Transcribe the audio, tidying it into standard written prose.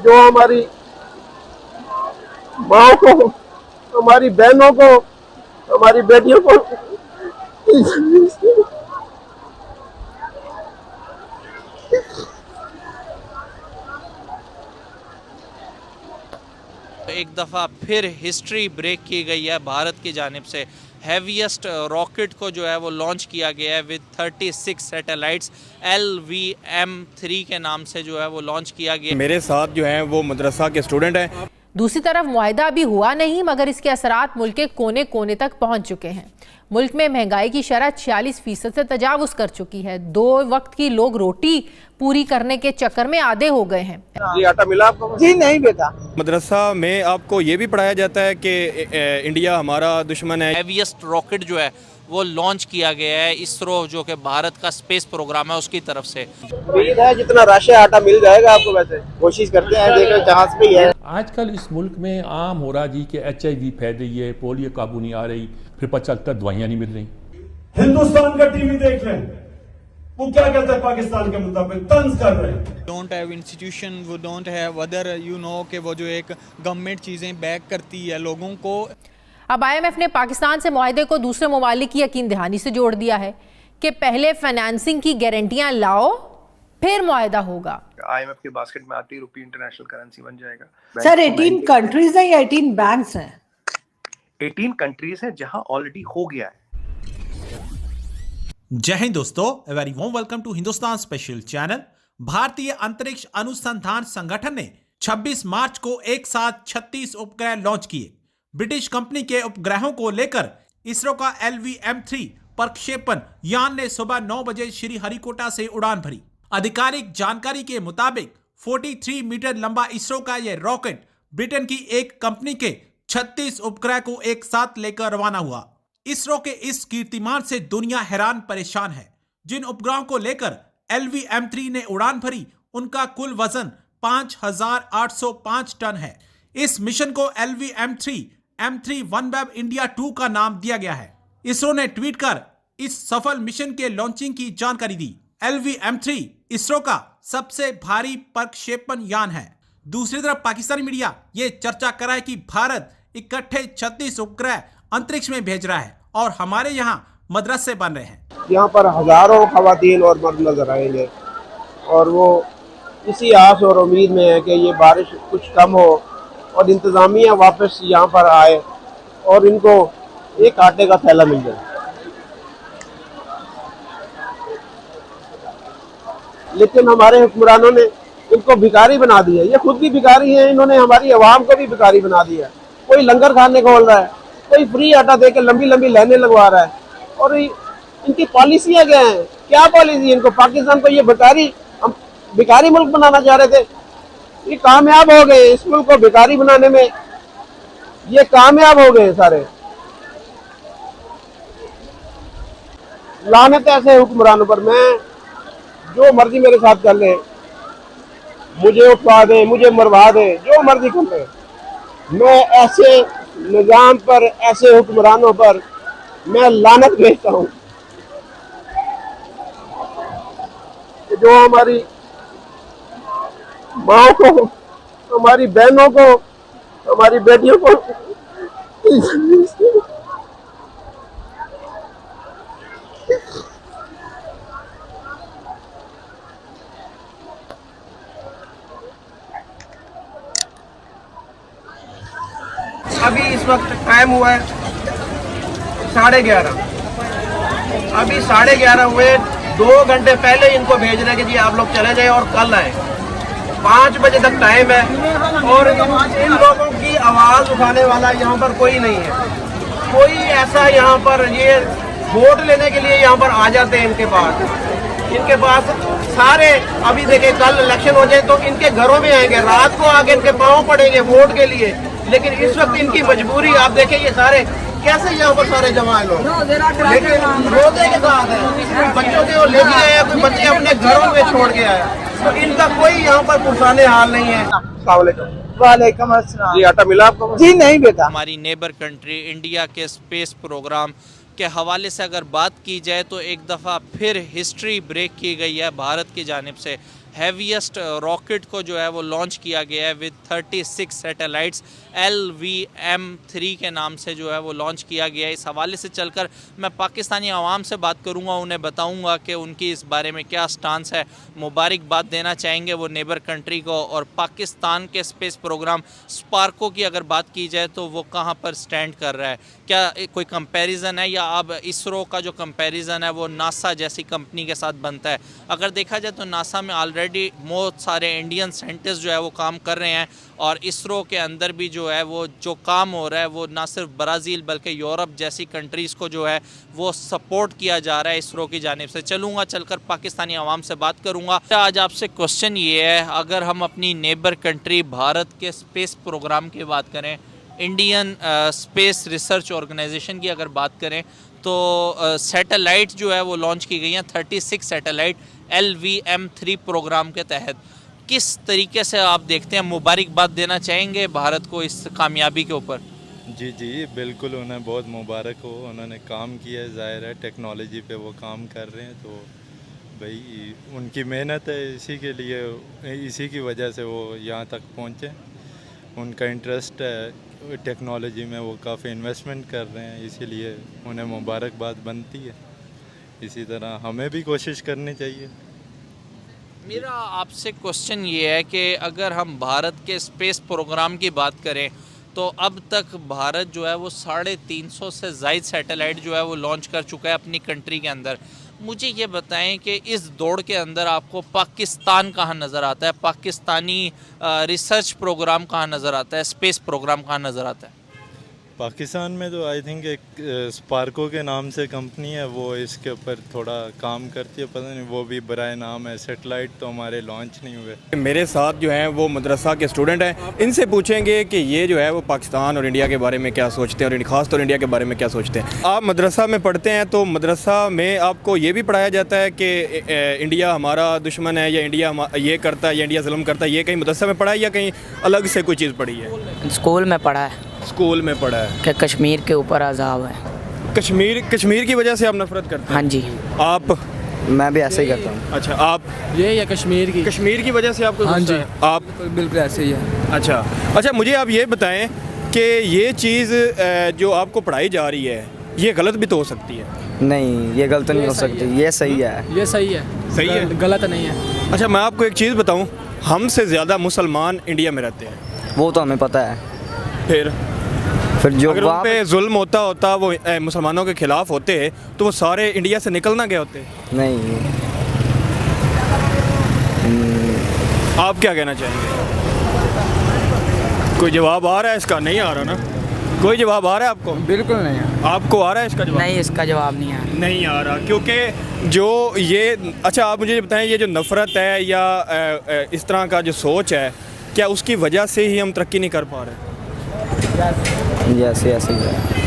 जो हमारी माओ को, हमारी बहनों को, हमारी बेटियों को एक दफ़ा फिर हिस्ट्री ब्रेक की गई है भारत की जानिब से। हैवीएस्ट रॉकेट को जो है वो लॉन्च किया गया है विद 36 सैटेलाइट्स, LVM-3 के नाम से जो है वो लॉन्च किया गया। मेरे साथ जो हैं वो मदरसा के स्टूडेंट हैं। दूसरी तरफ मुआहिदा अभी हुआ नहीं, मगर इसके असरात मुल्क के कोने कोने तक पहुंच चुके हैं। मुल्क में महंगाई की शरह 46% से तजावुज कर चुकी है। 2 वक्त की लोग रोटी पूरी करने के चक्कर में आधे हो गए हैं। जी आटा मिला आपको? जी नहीं बेटा। मदरसा में आपको ये भी पढ़ाया जाता है कि इंडिया हमारा दुश्मन है। हैवीएस्ट रॉकेट जो है वो लॉन्च किया गया है इसरो, जो कि भारत का स्पेस प्रोग्राम है, उसकी तरफ से। उम्मीद है जितना राशन आटा मिल जाएगा आपको, वैसे कोशिश करते हैं, देखो जहाज पे ही है। आजकल इस मुल्क में आम हो रहा जी कि HIV फैल रही है, पोलियो काबू नहीं आ रही, फिर पता चलता दवाइयाँ नहीं मिल रही। हिंदुस्तान का टीवी देख लें, वो क्या कहता है पाकिस्तान के मुद्दा पे तंज कर रहे हैं। डोंट हैव इंस्टीट्यूशन, वो डोंट हैव अदर कि वो जो एक गवर्नमेंट चीज़ें बैक करती है लोगों को। अब IMF ने पाकिस्तान से मुआहिदे को दूसरे ममालिक की यकीन दहानी से जोड़ दिया है कि पहले फाइनेंसिंग की गारंटियां लाओ फिर मुआहिदा होगा। IMF के बास्केट में आती रुपी इंटरनेशनल करेंसी बन जाएगा। सर 18 कंट्रीज हैं या 18 बैंक्स हैं? 18 कंट्रीज हैं जहां ऑलरेडी हो गया है। जय हिंद दोस्तों, a very warm welcome to Hindustan special channel. भारतीय अंतरिक्ष अनुसंधान संगठन ने 26 मार्च को एक साथ 36 उपग्रह लॉन्च किए। ब्रिटिश कंपनी के उपग्रहों को लेकर इसरो का LVM-3 प्रक्षेपण यान ने सुबह 9 बजे श्रीहरिकोटा से उड़ान भरी। आधिकारिक जानकारी के मुताबिक 43 मीटर लंबा इसरो का यह रॉकेट ब्रिटेन की एक कंपनी के 36 उपग्रह को एक साथ लेकर रवाना हुआ। इसरो के इस कीर्तिमान से दुनिया हैरान परेशान है। जिन उपग्रहों को लेकर LVM-3 ने उड़ान भरी उनका कुल वजन 5805 टन है। इस मिशन को LVM-3 M3 OneWeb India 2 का नाम दिया गया है। इसरो ने ट्वीट कर इस सफल मिशन के लॉन्चिंग की जानकारी दी। LVM-3 इसरो का सबसे भारी प्रक्षेपण यान है। दूसरी तरफ पाकिस्तानी मीडिया ये चर्चा कर रहा है कि भारत इकट्ठे 36 उपग्रह अंतरिक्ष में भेज रहा है और हमारे यहाँ मदरसे बन रहे हैं। यहाँ पर हजारों खवातीन और मर्द नजर आएंगे और वो इसी आस और उम्मीद में है कि ये बारिश कुछ कम हो और इंतज़ामिया वापस यहाँ पर आए और इनको एक आटे का थैला मिल जाए। लेकिन हमारे हुक्मरानों ने इनको भिखारी बना दिया। ये खुद भी भिखारी हैं, इन्होंने हमारी आवाम को भी भिखारी बना दिया। कोई लंगर खाने खोल रहा है, कोई फ्री आटा देकर लंबी लंबी लाइनें लगवा रहा है। और इनकी पॉलिसियाँ क्या हैं? क्या पॉलिसी है इनको? पाकिस्तान को ये भिखारी मुल्क बनाना चाह रहे थे, ये कामयाब हो गए। इस मुल्क को भिखारी बनाने में ये कामयाब हो गए सारे। लानत ऐसे हुक्मरानों पर। मैं जो मर्जी मेरे साथ कर ले, मुझे उठवा दे, मुझे मरवा दे, जो मर्जी कर ले, मैं ऐसे निजाम पर, ऐसे हुक्मरानों पर मैं लानत भेजता हूँ जो हमारी माओ को, हमारी बहनों को, हमारी बेटियों को अभी इस वक्त टाइम हुआ है 11:30। अभी 11:30 हुए, 2 घंटे पहले इनको भेज रहे हैं कि जी आप लोग चले जाए और कल आए। 5 बजे तक टाइम है और इन लोगों की आवाज उठाने वाला यहाँ पर कोई नहीं है। कोई ऐसा यहाँ पर, ये वोट लेने के लिए यहाँ पर आ जाते हैं इनके पास सारे। अभी देखे कल इलेक्शन हो जाए तो इनके घरों में आएंगे, रात को आके इनके पाँव पड़ेंगे वोट के लिए। लेकिन इस वक्त इनकी मजबूरी, आप देखें ये सारे कैसे यहाँ पर सारे जमा है लोग, लेकिन रोजे के साथ है। बच्चों के वो लेके आए, कोई बच्चे अपने घरों में छोड़ के आया, तो इनका कोई यहाँ पर पुरसाने हाल नहीं है। वालेकुम अस्सलाम। जी आटा मिला आपको? जी नहीं बेटा। हमारी नेबर कंट्री इंडिया के स्पेस प्रोग्राम के हवाले से अगर बात की जाए तो एक दफ़ा फिर हिस्ट्री ब्रेक की गई है भारत की जानिब से। हैवीएस्ट रॉकेट को जो है वो लॉन्च किया गया है विद 36 सैटेलाइट्स LVM-3 के नाम से जो है वो लॉन्च किया गया है। इस हवाले से चलकर मैं पाकिस्तानी आवाम से बात करूंगा, उन्हें बताऊंगा कि उनकी इस बारे में क्या स्टांस है। मुबारकबाद देना चाहेंगे वो नेबर कंट्री को, और पाकिस्तान के स्पेस प्रोग्राम स्पार्को की अगर बात की जाए तो वो कहाँ पर स्टैंड कर रहा है, क्या कोई कंपैरिजन है, या अब इसरो का जो कंपैरिजन है वो नासा जैसी कंपनी के साथ बनता है। अगर देखा जाए तो नासा में ऑलरेडी बहुत सारे इंडियन साइंटिस्ट जो है वो काम कर रहे हैं, और इसरो के अंदर भी जो है वो जो काम हो रहा है वो ना सिर्फ ब्राज़ील बल्कि यूरोप जैसी कंट्रीज़ को जो है वो सपोर्ट किया जा रहा है इसरो की जानिब से। चलकर पाकिस्तानी आवाम से बात करूंगा। आज आपसे क्वेश्चन ये है, अगर हम अपनी नेबर कंट्री भारत के स्पेस प्रोग्राम की बात करें, इंडियन स्पेस रिसर्च ऑर्गेनाइजेशन की अगर बात करें, तो सैटेलाइट जो है वो लॉन्च की गई हैं 36 सैटेलाइट LVM-3 प्रोग्राम के तहत। किस तरीके से आप देखते हैं, मुबारकबाद देना चाहेंगे भारत को इस कामयाबी के ऊपर? जी बिल्कुल, उन्हें बहुत मुबारक हो, उन्होंने काम किया है, ज़ाहिर है टेक्नोलॉजी पे वो काम कर रहे हैं, तो भाई उनकी मेहनत है, इसी के लिए, इसी की वजह से वो यहाँ तक पहुँचे। उनका इंटरेस्ट है टेक्नोलॉजी में, वो काफ़ी इन्वेस्टमेंट कर रहे हैं, इसीलिए उन्हें मुबारकबाद बनती है। इसी तरह हमें भी कोशिश करनी चाहिए। मेरा आपसे क्वेश्चन ये है कि अगर हम भारत के स्पेस प्रोग्राम की बात करें तो अब तक भारत जो है वो 350 से ज़ायद सैटेलाइट जो है वो लॉन्च कर चुका है अपनी कंट्री के अंदर। मुझे ये बताएं कि इस दौड़ के अंदर आपको पाकिस्तान कहाँ नज़र आता है, पाकिस्तानी रिसर्च प्रोग्राम कहाँ नज़र आता है, स्पेस प्रोग्राम कहाँ नज़र आता है? पाकिस्तान में तो आई थिंक एक स्पार्को के नाम से कंपनी है, वो इसके ऊपर थोड़ा काम करती है, पता नहीं वो भी बराए नाम है। सैटेलाइट तो हमारे लॉन्च नहीं हुए। मेरे साथ जो हैं वो मदरसा के स्टूडेंट हैं, इनसे पूछेंगे कि ये जो है वो पाकिस्तान और इंडिया के बारे में क्या सोचते हैं, और ख़ास तौर इंडिया के बारे में क्या सोचते हैं। आप मदरसा में पढ़ते हैं, तो मदरसा में आपको ये भी पढ़ाया जाता है कि इंडिया हमारा दुश्मन है, या इंडिया ये करता है, या इंडिया जुल्म करता है, ये कहीं मदरसा में पढ़ा है या कहीं अलग से कोई चीज़ पढ़ी है? स्कूल में पढ़ा है। स्कूल में पढ़ा है कि कश्मीर के ऊपर अजाब है। कश्मीर की वजह से आप नफरत करते हैं? हाँ जी। आप? मैं भी ऐसे ही करता हूँ। अच्छा, आप? ये या कश्मीर की वजह से आपको? हाँ जी। आप? बिल्कुल ऐसे ही है। अच्छा, मुझे आप ये बताएं कि ये चीज़ जो आपको पढ़ाई जा रही है ये गलत भी तो हो सकती है? नहीं, ये गलत नहीं हो सकती, ये सही है। ये सही है, गलत नहीं है। अच्छा, मैं आपको एक चीज़ बताऊं, हमसे ज़्यादा मुसलमान इंडिया में रहते हैं। वो तो हमें पता है। फिर जो अगर उन पे जुल्म होता वो मुसलमानों के खिलाफ होते तो वो सारे इंडिया से निकल ना गए होते? नहीं। आप क्या कहना चाहेंगे? कोई जवाब आ रहा है इसका? नहीं आ रहा ना? कोई जवाब आ रहा है आपको? बिल्कुल नहीं है। आपको आ रहा है इसका जवाब? नहीं, इसका जवाब नहीं आ रहा, क्योंकि जो ये, अच्छा आप मुझे बताएं, ये जो नफ़रत है या इस तरह का जो सोच है, क्या उसकी वजह से ही हम तरक्की नहीं कर पा रहे? ऐसे ही है।